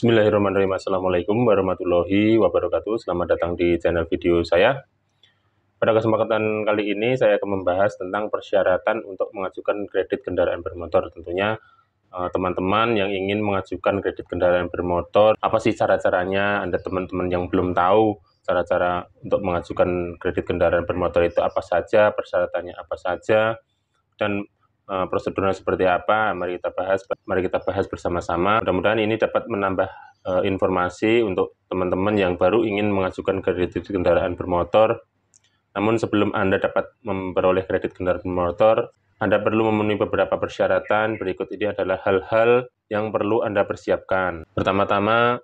Bismillahirrahmanirrahim. Assalamualaikum warahmatullahi wabarakatuh. Selamat datang di channel video saya. Pada kesempatan kali ini saya akan membahas tentang persyaratan untuk mengajukan kredit kendaraan bermotor. Tentunya teman-teman yang ingin mengajukan kredit kendaraan bermotor, apa sih cara-caranya? Anda teman-teman yang belum tahu cara-cara untuk mengajukan kredit kendaraan bermotor itu apa saja, persyaratannya apa saja, dan prosedurnya seperti apa, mari kita bahas bersama-sama. Mudah-mudahan ini dapat menambah informasi untuk teman-teman yang baru ingin mengajukan kredit kendaraan bermotor. Namun sebelum Anda dapat memperoleh kredit kendaraan bermotor, Anda perlu memenuhi beberapa persyaratan. Berikut ini adalah hal-hal yang perlu Anda persiapkan. Pertama-tama,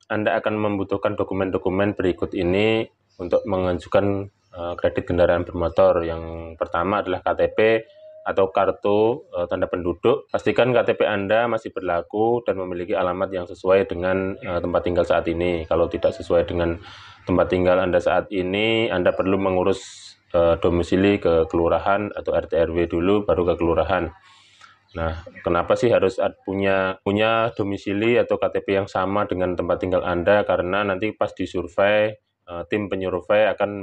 Anda akan membutuhkan dokumen-dokumen berikut ini untuk mengajukan kredit kendaraan bermotor. Yang pertama adalah KTP atau kartu tanda penduduk. Pastikan KTP Anda masih berlaku dan memiliki alamat yang sesuai dengan tempat tinggal saat ini. Kalau tidak sesuai dengan tempat tinggal Anda saat ini, Anda perlu mengurus domisili ke kelurahan atau RT RW dulu, baru ke kelurahan. Nah, kenapa sih harus punya domisili atau KTP yang sama dengan tempat tinggal Anda? Karena nanti pas disurvei, tim penyurvei akan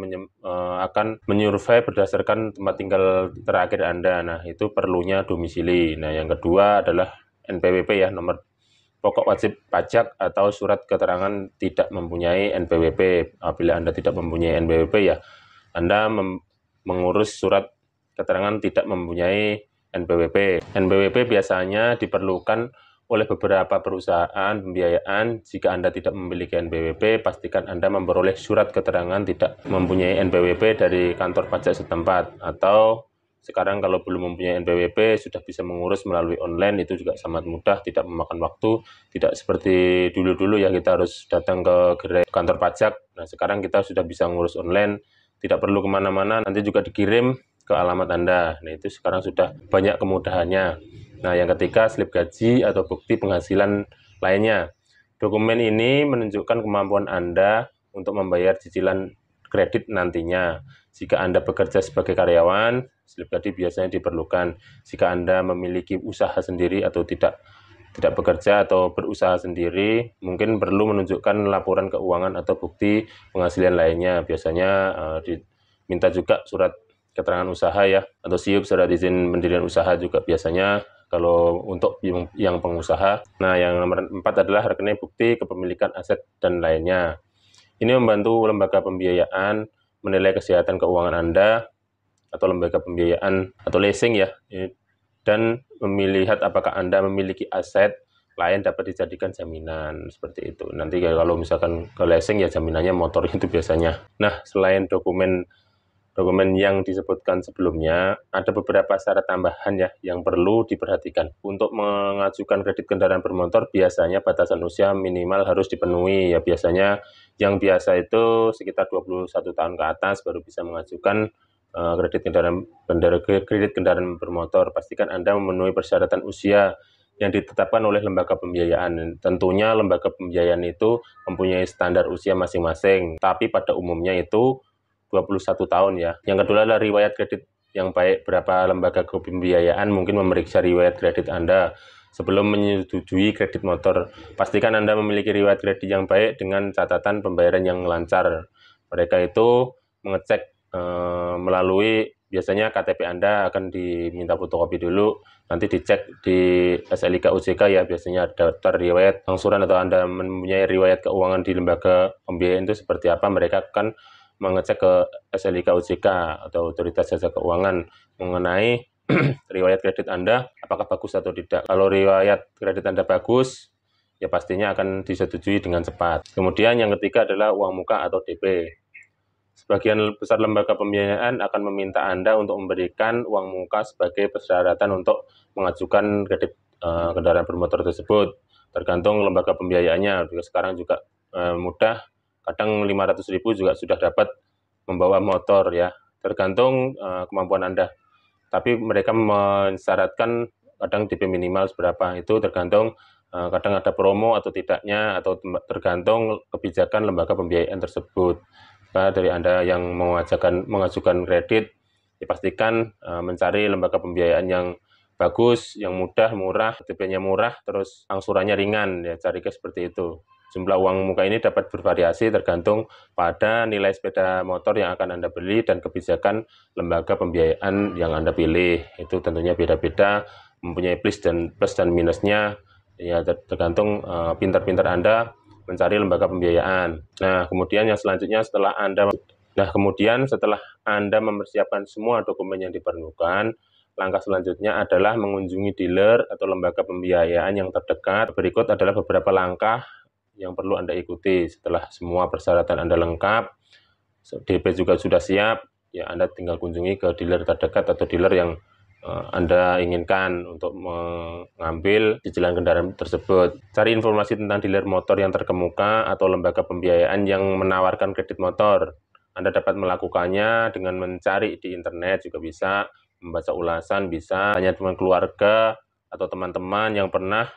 menyurvei berdasarkan tempat tinggal terakhir Anda. Nah, itu perlunya domisili. Nah, yang kedua adalah NPWP ya, nomor pokok wajib pajak atau surat keterangan tidak mempunyai NPWP. Apabila Anda tidak mempunyai NPWP ya, Anda mengurus surat keterangan tidak mempunyai NPWP. NPWP biasanya diperlukan oleh beberapa perusahaan pembiayaan. Jika Anda tidak memiliki NPWP, pastikan Anda memperoleh surat keterangan tidak mempunyai NPWP dari kantor pajak setempat. Atau sekarang kalau belum mempunyai NPWP, sudah bisa mengurus melalui online, itu juga sangat mudah, tidak memakan waktu. Tidak seperti dulu-dulu ya, kita harus datang ke gerai kantor pajak. Nah, sekarang kita sudah bisa mengurus online, tidak perlu kemana-mana, nanti juga dikirim ke alamat Anda. Nah, itu sekarang sudah banyak kemudahannya. Nah, yang ketiga, slip gaji atau bukti penghasilan lainnya. Dokumen ini menunjukkan kemampuan Anda untuk membayar cicilan kredit nantinya. Jika Anda bekerja sebagai karyawan, slip gaji biasanya diperlukan. Jika Anda memiliki usaha sendiri atau tidak bekerja atau berusaha sendiri, mungkin perlu menunjukkan laporan keuangan atau bukti penghasilan lainnya. Biasanya diminta juga surat keterangan usaha ya, atau SIUP, surat izin pendirian usaha juga biasanya kalau untuk yang pengusaha. Nah, yang nomor 4 adalah rekening bukti kepemilikan aset dan lainnya. Ini membantu lembaga pembiayaan menilai kesehatan keuangan Anda atau lembaga pembiayaan atau leasing ya, dan melihat apakah Anda memiliki aset lain dapat dijadikan jaminan, seperti itu. Nanti kalau misalkan ke leasing ya jaminannya motor itu biasanya. Nah, selain dokumen yang disebutkan sebelumnya, ada beberapa syarat tambahan ya yang perlu diperhatikan. Untuk mengajukan kredit kendaraan bermotor, biasanya batasan usia minimal harus dipenuhi. Ya, biasanya yang biasa itu sekitar 21 tahun ke atas baru bisa mengajukan kredit kendaraan bermotor. Pastikan Anda memenuhi persyaratan usia yang ditetapkan oleh lembaga pembiayaan. Tentunya lembaga pembiayaan itu mempunyai standar usia masing-masing, tapi pada umumnya itu 21 tahun ya. Yang kedua adalah riwayat kredit yang baik. Berapa lembaga pembiayaan mungkin memeriksa riwayat kredit Anda sebelum menyetujui kredit motor. Pastikan Anda memiliki riwayat kredit yang baik dengan catatan pembayaran yang lancar. Mereka itu mengecek melalui, biasanya KTP Anda akan diminta fotokopi dulu, nanti dicek di SLIK OJK ya, biasanya daftar riwayat angsuran atau Anda mempunyai riwayat keuangan di lembaga pembiayaan itu seperti apa. Mereka akan mengecek ke SLIK OJK atau Otoritas Jasa Keuangan mengenai riwayat kredit Anda apakah bagus atau tidak. Kalau riwayat kredit Anda bagus, ya pastinya akan disetujui dengan cepat. Kemudian yang ketiga adalah uang muka atau DP. Sebagian besar lembaga pembiayaan akan meminta Anda untuk memberikan uang muka sebagai persyaratan untuk mengajukan kredit kendaraan bermotor tersebut. Tergantung lembaga pembiayaannya. Sekarang juga mudah, kadang 500.000 juga sudah dapat membawa motor ya, tergantung kemampuan Anda. Tapi mereka mensyaratkan kadang DP minimal seberapa, itu tergantung kadang ada promo atau tidaknya, atau tergantung kebijakan lembaga pembiayaan tersebut. Nah, dari Anda yang mengajukan kredit, dipastikan mencari lembaga pembiayaan yang bagus, yang mudah, murah, DP-nya murah, terus angsurannya ringan, ya cari ke seperti itu. Jumlah uang muka ini dapat bervariasi tergantung pada nilai sepeda motor yang akan Anda beli dan kebijakan lembaga pembiayaan yang Anda pilih. Itu tentunya beda-beda, mempunyai plus dan minusnya, ya tergantung pintar-pintar Anda mencari lembaga pembiayaan. Nah, kemudian setelah Anda mempersiapkan semua dokumen yang diperlukan, langkah selanjutnya adalah mengunjungi dealer atau lembaga pembiayaan yang terdekat. Berikut adalah beberapa langkah yang perlu Anda ikuti. Setelah semua persyaratan Anda lengkap, DP juga sudah siap, ya Anda tinggal kunjungi ke dealer terdekat atau dealer yang Anda inginkan untuk mengambil cicilan kendaraan tersebut. Cari informasi tentang dealer motor yang terkemuka atau lembaga pembiayaan yang menawarkan kredit motor. Anda dapat melakukannya dengan mencari di internet juga bisa, membaca ulasan bisa, tanya teman keluarga atau teman-teman yang pernah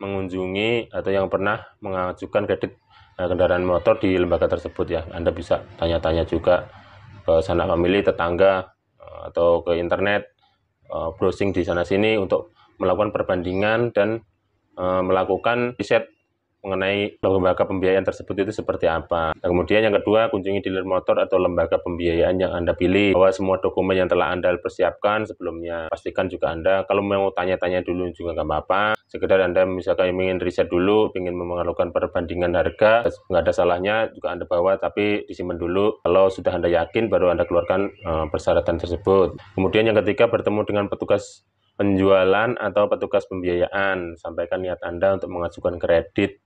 mengunjungi atau yang pernah mengajukan kredit kendaraan motor di lembaga tersebut, ya. Anda bisa tanya-tanya juga ke sanak famili, tetangga, atau ke internet, browsing di sana-sini untuk melakukan perbandingan dan melakukan riset mengenai lembaga pembiayaan tersebut itu seperti apa. Nah, kemudian yang kedua, kunjungi dealer motor atau lembaga pembiayaan yang Anda pilih. Bawa semua dokumen yang telah Anda persiapkan sebelumnya. Pastikan juga Anda, kalau mau tanya-tanya dulu juga nggak apa-apa. Sekedar Anda misalkan ingin riset dulu, ingin melakukan perbandingan harga, nggak ada salahnya juga Anda bawa, tapi disimpan dulu. Kalau sudah Anda yakin, baru Anda keluarkan persyaratan tersebut. Kemudian yang ketiga, bertemu dengan petugas penjualan atau petugas pembiayaan. Sampaikan niat Anda untuk mengajukan kredit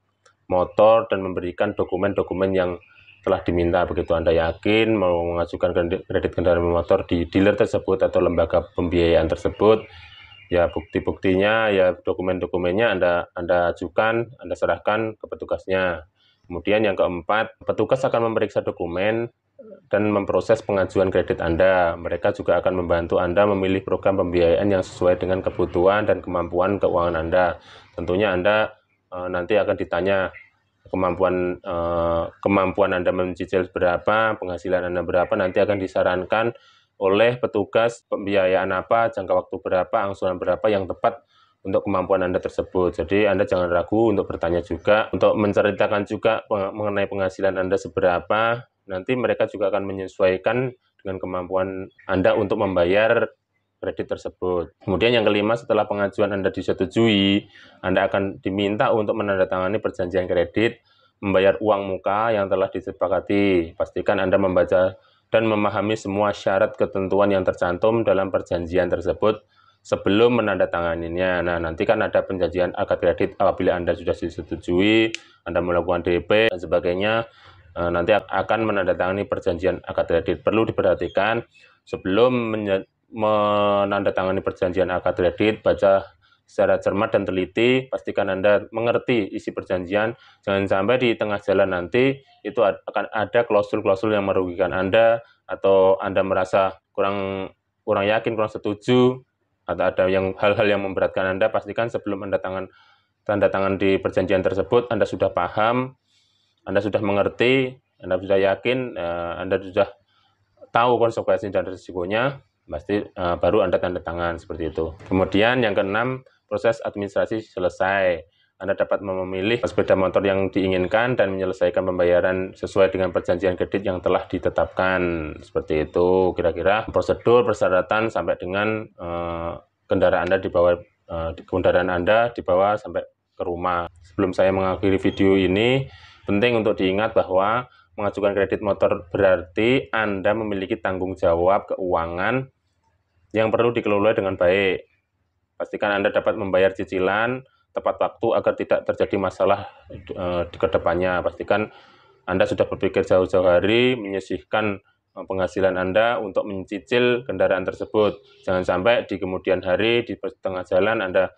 motor dan memberikan dokumen-dokumen yang telah diminta. Begitu Anda yakin mau mengajukan kredit kendaraan motor di dealer tersebut atau lembaga pembiayaan tersebut, ya bukti-buktinya, ya dokumen-dokumennya Anda ajukan, Anda serahkan ke petugasnya. Kemudian yang keempat, petugas akan memeriksa dokumen dan memproses pengajuan kredit Anda. Mereka juga akan membantu Anda memilih program pembiayaan yang sesuai dengan kebutuhan dan kemampuan keuangan Anda. Tentunya Anda nanti akan ditanya kemampuan Anda mencicil berapa, penghasilan Anda berapa, nanti akan disarankan oleh petugas pembiayaan apa, jangka waktu berapa, angsuran berapa yang tepat untuk kemampuan Anda tersebut. Jadi Anda jangan ragu untuk bertanya juga, untuk menceritakan juga mengenai penghasilan Anda seberapa. Nanti mereka juga akan menyesuaikan dengan kemampuan Anda untuk membayar kredit tersebut. Kemudian yang kelima, setelah pengajuan Anda disetujui, Anda akan diminta untuk menandatangani perjanjian kredit, membayar uang muka yang telah disepakati. Pastikan Anda membaca dan memahami semua syarat ketentuan yang tercantum dalam perjanjian tersebut sebelum menandatanganinya. Nah, nanti kan ada perjanjian akad kredit apabila Anda sudah disetujui, Anda melakukan DP dan sebagainya, nanti akan menandatangani perjanjian akad kredit. Perlu diperhatikan sebelum menandatangani perjanjian akad kredit, baca secara cermat dan teliti, pastikan Anda mengerti isi perjanjian. Jangan sampai di tengah jalan nanti itu akan ada klausul-klausul yang merugikan Anda, atau Anda merasa kurang yakin, kurang setuju, atau ada hal-hal yang memberatkan Anda. Pastikan sebelum Anda tanda tangan di perjanjian tersebut, Anda sudah paham, Anda sudah mengerti, Anda sudah yakin, Anda sudah tahu konsekuensi dan risikonya, pasti baru Anda tanda tangan seperti itu. Kemudian yang keenam, proses administrasi selesai. Anda dapat memilih sepeda motor yang diinginkan dan menyelesaikan pembayaran sesuai dengan perjanjian kredit yang telah ditetapkan. Seperti itu kira-kira prosedur persyaratan sampai dengan kendaraan Anda dibawa sampai ke rumah. Sebelum saya mengakhiri video ini, penting untuk diingat bahwa mengajukan kredit motor berarti Anda memiliki tanggung jawab keuangan yang perlu dikelola dengan baik. Pastikan Anda dapat membayar cicilan tepat waktu agar tidak terjadi masalah di kedepannya. Pastikan Anda sudah berpikir jauh-jauh hari, menyisihkan penghasilan Anda untuk mencicil kendaraan tersebut. Jangan sampai di kemudian hari, di tengah jalan Anda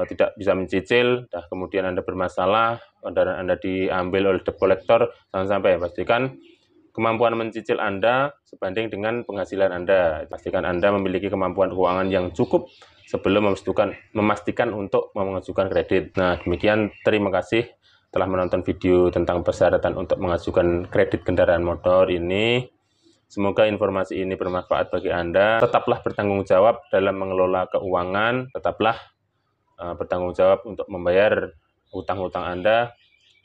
tidak bisa mencicil, kemudian Anda bermasalah, kendaraan Anda diambil oleh debt collector. Jangan sampai. Pastikan kemampuan mencicil Anda sebanding dengan penghasilan Anda. Pastikan Anda memiliki kemampuan keuangan yang cukup sebelum memastikan untuk mengajukan kredit. Nah, demikian, terima kasih telah menonton video tentang persyaratan untuk mengajukan kredit kendaraan motor ini. Semoga informasi ini bermanfaat bagi Anda. Tetaplah bertanggung jawab dalam mengelola keuangan, tetaplah bertanggung jawab untuk membayar utang-utang Anda.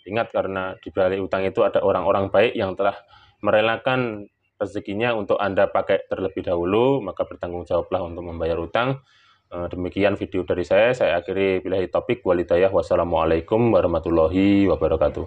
Ingat, karena di balik utang itu ada orang-orang baik yang telah merelakan rezekinya untuk Anda pakai terlebih dahulu, maka bertanggung jawablah untuk membayar utang. Demikian video dari saya akhiri billahi taufik wal hidayah. Wassalamualaikum warahmatullahi wabarakatuh.